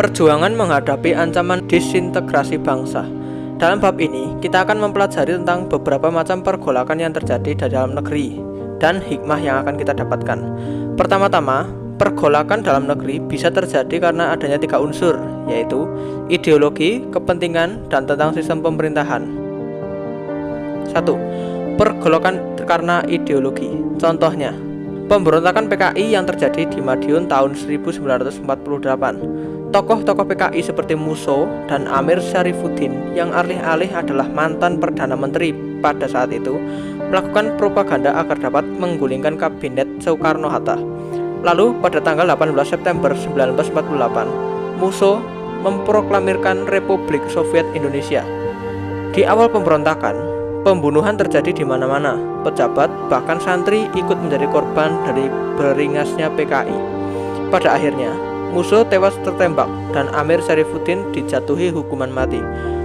Perjuangan menghadapi ancaman disintegrasi bangsa. Dalam bab ini, kita akan mempelajari tentang beberapa macam pergolakan yang terjadi di dalam negeri dan hikmah yang akan kita dapatkan. Pertama-tama, pergolakan dalam negeri bisa terjadi karena adanya 3 unsur, yaitu ideologi, kepentingan, dan tentang sistem pemerintahan. 1. Pergolakan karena ideologi. Contohnya, pemberontakan PKI yang terjadi di Madiun tahun 1948. Tokoh-tokoh PKI seperti Musso dan Amir Syarifuddin yang alih-alih adalah mantan Perdana Menteri pada saat itu melakukan propaganda agar dapat menggulingkan kabinet Soekarno-Hatta. Lalu pada tanggal 18 September 1948, Musso memproklamirkan Republik Soviet Indonesia. Di awal pemberontakan, pembunuhan terjadi di mana-mana. Pejabat bahkan santri ikut menjadi korban dari beringasnya PKI. Pada akhirnya, Musso tewas tertembak dan Amir Syarifuddin dijatuhi hukuman mati.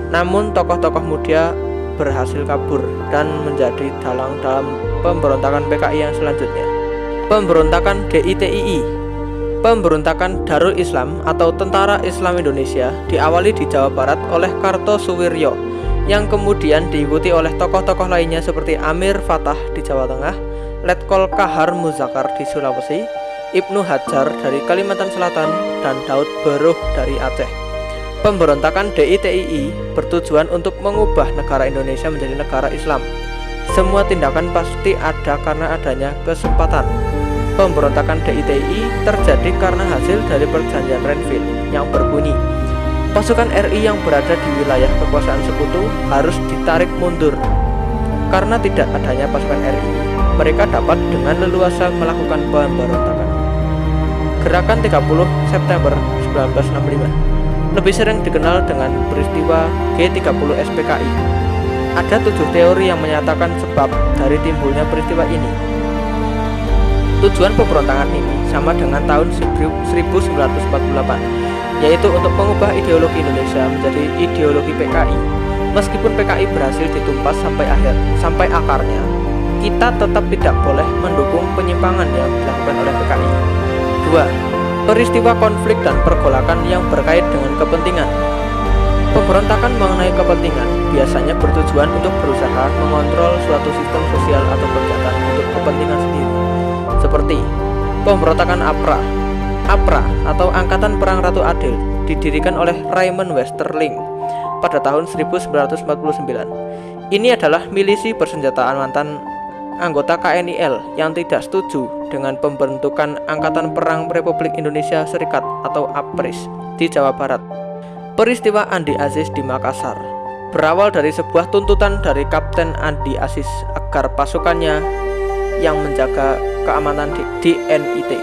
Namun tokoh-tokoh muda berhasil kabur dan menjadi dalang dalam pemberontakan PKI yang selanjutnya. Pemberontakan DITII. Pemberontakan Darul Islam atau Tentara Islam Indonesia diawali di Jawa Barat oleh Kartosuwiryo yang kemudian diikuti oleh tokoh-tokoh lainnya seperti Amir Fatah di Jawa Tengah, Letkol Kahar Muzakar di Sulawesi, Ibnu Hajar dari Kalimantan Selatan, dan Daud Beruh dari Aceh. Pemberontakan DITII bertujuan untuk mengubah negara Indonesia menjadi negara Islam. Semua tindakan pasti ada karena adanya kesempatan. Pemberontakan DITII terjadi karena hasil dari perjanjian Renville yang berbunyi, pasukan RI yang berada di wilayah kekuasaan sekutu harus ditarik mundur. Karena tidak adanya pasukan RI, mereka dapat dengan leluasa melakukan pemberontakan. Gerakan 30 September 1965 lebih sering dikenal dengan peristiwa G30 SPKI. Ada 7 teori yang menyatakan sebab dari timbulnya peristiwa ini. Tujuan pemberontakan ini sama dengan tahun 1948, yaitu untuk mengubah ideologi Indonesia menjadi ideologi PKI. Meskipun PKI berhasil ditumpas sampai akarnya, kita tetap tidak boleh mendukung penyimpangan yang dilakukan oleh PKI. 2. Peristiwa konflik dan pergolakan yang berkait dengan kepentingan. Pemberontakan mengenai kepentingan biasanya bertujuan untuk berusaha mengontrol suatu sistem sosial atau kegiatan untuk kepentingan sendiri. Seperti pemberontakan APRA. APRA atau Angkatan Perang Ratu Adil didirikan oleh Raymond Westerling pada tahun 1949. Ini adalah milisi bersenjataan mantan anggota KNIL yang tidak setuju dengan pembentukan Angkatan Perang Republik Indonesia Serikat atau APRIS di Jawa Barat. Peristiwa Andi Aziz di Makassar berawal dari sebuah tuntutan dari Kapten Andi Aziz agar pasukannya yang menjaga keamanan di NIT,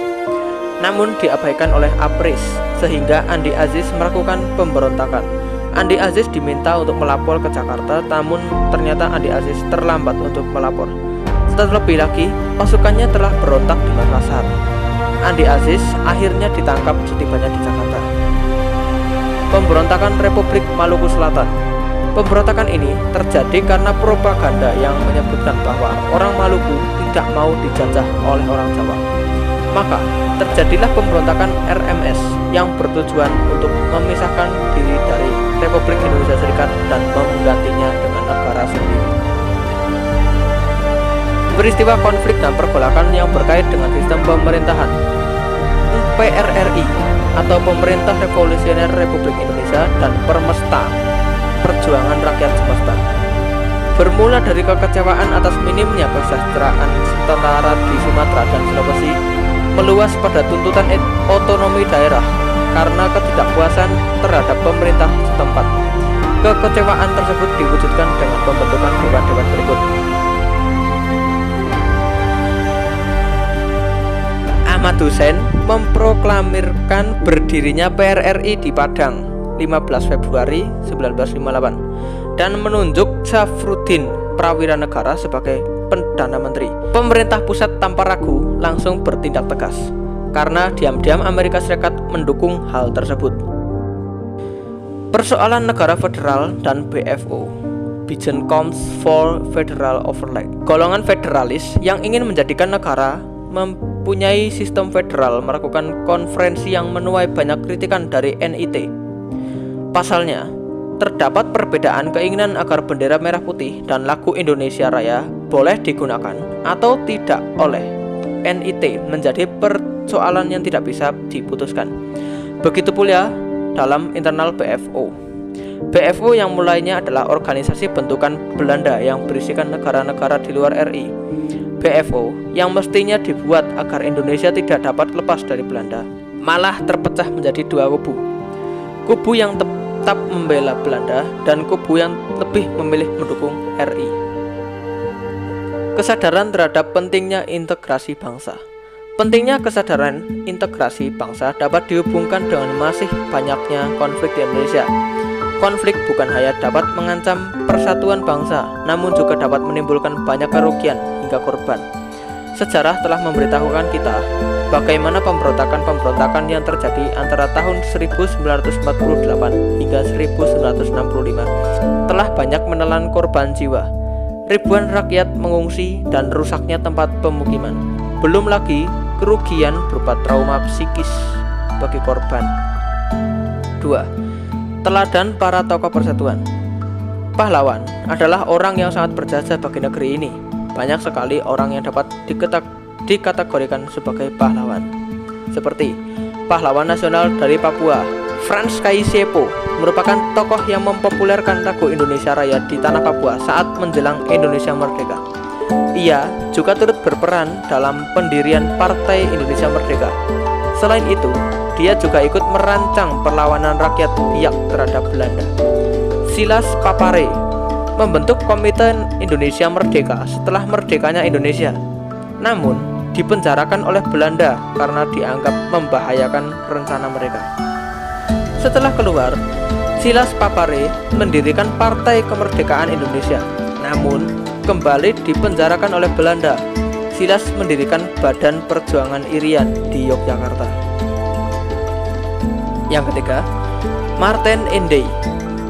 namun diabaikan oleh APRIS sehingga Andi Aziz melakukan pemberontakan. Andi Aziz diminta untuk melapor ke Jakarta, namun ternyata Andi Aziz terlambat untuk melapor. Terlebih lagi, pasukannya telah berontak di Makassar. Andi Aziz akhirnya ditangkap setibanya di Jakarta. Pemberontakan Republik Maluku Selatan. Pemberontakan ini terjadi karena propaganda yang menyebutkan bahwa orang Maluku tidak mau dijajah oleh orang Jawa. Maka terjadilah pemberontakan RMS yang bertujuan untuk memisahkan diri dari Republik Indonesia Serikat dan menggantinya dengan negara sendiri. Peristiwa konflik dan pergolakan yang berkait dengan sistem pemerintahan. PRRI atau Pemerintah Revolusioner Republik Indonesia dan Permesta, Perjuangan Rakyat Semesta. Bermula dari kekecewaan atas minimnya kesejahteraan tentara di Sumatera dan Sulawesi, meluas pada tuntutan otonomi daerah karena ketidakpuasan terhadap pemerintah setempat. Kekecewaan tersebut diwujudkan dengan pembentukan dewan-dewan berikut. Ahmad Hussein memproklamirkan berdirinya PRRI di Padang 15 Februari 1958 dan menunjuk Syafruddin Prawira Negara sebagai Perdana Menteri. Pemerintah pusat tanpa ragu langsung bertindak tegas karena diam-diam Amerika Serikat mendukung hal tersebut. Persoalan negara federal dan BFO, Bijen Comes for Federal Overlay. Golongan federalis yang ingin menjadikan negara mempunyai sistem federal melakukan konferensi yang menuai banyak kritikan dari NIT. Pasalnya, terdapat perbedaan keinginan agar bendera merah putih dan lagu Indonesia Raya boleh digunakan atau tidak oleh NIT menjadi persoalan yang tidak bisa diputuskan. Begitu pula dalam internal BFO. BFO yang mulainya adalah organisasi bentukan Belanda yang berisikan negara-negara di luar RI. BFO yang mestinya dibuat agar Indonesia tidak dapat lepas dari Belanda, malah terpecah menjadi dua kubu. Kubu yang tetap membela Belanda dan kubu yang lebih memilih mendukung RI. Kesadaran terhadap pentingnya integrasi bangsa. Pentingnya kesadaran integrasi bangsa dapat dihubungkan dengan masih banyaknya konflik di Indonesia. Konflik bukan hanya dapat mengancam persatuan bangsa, namun juga dapat menimbulkan banyak kerugian hingga korban. Sejarah telah memberitahukan kita bagaimana pemberontakan-pemberontakan yang terjadi antara tahun 1948 hingga 1965 telah banyak menelan korban jiwa. Ribuan rakyat mengungsi dan rusaknya tempat pemukiman. Belum lagi kerugian berupa trauma psikis bagi korban. 2. Teladan para tokoh persatuan. Pahlawan adalah orang yang sangat berjasa bagi negeri ini. Banyak sekali orang yang dapat dikategorikan sebagai pahlawan, seperti pahlawan nasional dari Papua, Frans Kaisiepo merupakan tokoh yang mempopulerkan lagu Indonesia Raya di tanah Papua saat menjelang Indonesia merdeka. Ia juga turut berperan dalam pendirian Partai Indonesia Merdeka. Selain itu, dia juga ikut merancang perlawanan rakyat Biak terhadap Belanda. Silas Papare membentuk Komite Indonesia Merdeka setelah merdekanya Indonesia, namun dipenjarakan oleh Belanda karena dianggap membahayakan rencana mereka. Setelah keluar, Silas Papare mendirikan Partai Kemerdekaan Indonesia, namun kembali dipenjarakan oleh Belanda. Silas mendirikan Badan Perjuangan Irian di Yogyakarta. Yang ketiga, Martin Inde.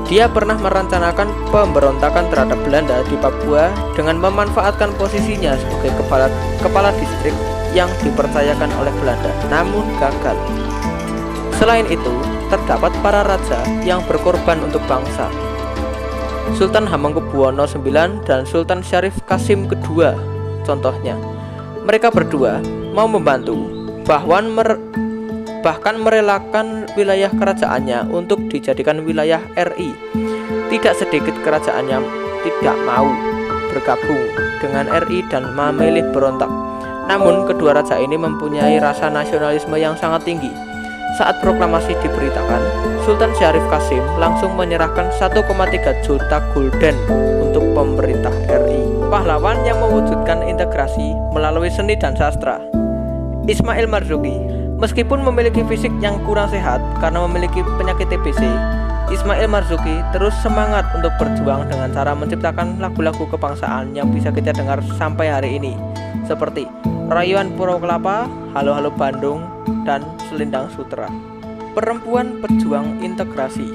Dia pernah merencanakan pemberontakan terhadap Belanda di Papua dengan memanfaatkan posisinya sebagai kepala distrik yang dipercayakan oleh Belanda, namun gagal. Selain itu, terdapat para raja yang berkorban untuk bangsa. Sultan Hamengkubuwono IX dan Sultan Syarif Kasim II contohnya. Mereka berdua mau membantu, bahkan merelakan wilayah kerajaannya untuk dijadikan wilayah RI. Tidak sedikit kerajaan yang tidak mau bergabung dengan RI dan memilih berontak. Namun kedua raja ini mempunyai rasa nasionalisme yang sangat tinggi. Saat proklamasi diberitakan, Sultan Syarif Kasim langsung menyerahkan 1,3 juta gulden untuk pemerintah RI. Pahlawan yang mewujudkan integrasi melalui seni dan sastra. Ismail Marzuki. Meskipun memiliki fisik yang kurang sehat karena memiliki penyakit TBC, Ismail Marzuki terus semangat untuk berjuang dengan cara menciptakan lagu-lagu kebangsaan yang bisa kita dengar sampai hari ini, seperti Rayuan Puro Kelapa, Halo Halo Bandung, dan Selendang Sutra. Perempuan pejuang integrasi.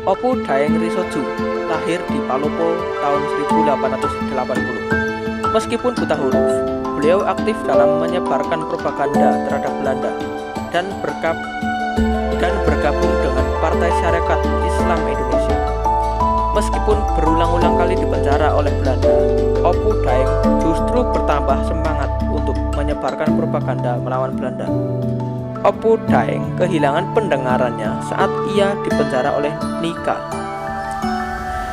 Opu Daeng Risoju lahir di Palopo tahun 1880. Meskipun buta huruf, beliau aktif dalam menyebarkan propaganda terhadap Belanda dan bergabung dengan Partai Syarikat Islam Indonesia. Meskipun berulang-ulang kali dipenjara oleh Belanda, Opu Daeng justru bertambah semangat untuk menyebarkan propaganda melawan Belanda. Opu Daeng kehilangan pendengarannya saat ia dipenjara oleh Nika.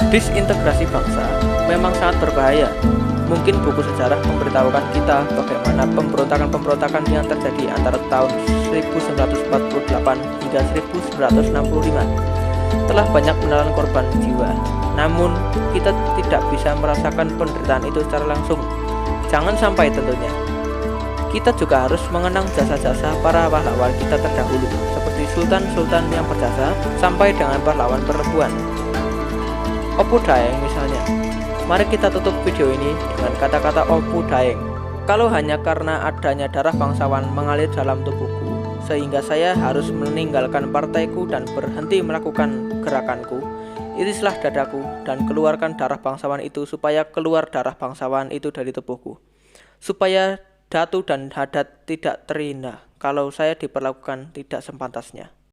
Disintegrasi bangsa memang sangat berbahaya. Mungkin buku sejarah memberitahukan kita bagaimana pemberontakan-pemberontakan yang terjadi antara tahun 1948 hingga 1965 telah banyak menelan korban jiwa. Namun, kita tidak bisa merasakan penderitaan itu secara langsung. Jangan sampai tentunya. Kita juga harus mengenang jasa-jasa para pahlawan kita terdahulu, seperti sultan-sultan yang berjasa sampai dengan pahlawan perempuan. Opu Daeng misalnya. Mari kita tutup video ini dengan kata-kata Opu Daeng. Kalau hanya karena adanya darah bangsawan mengalir dalam tubuhku, sehingga saya harus meninggalkan partaiku dan berhenti melakukan gerakanku, irislah dadaku dan keluarkan darah bangsawan itu supaya keluar darah bangsawan itu dari tubuhku. Supaya Datu dan Haddad tidak terhina kalau saya diperlakukan tidak sepantasnya.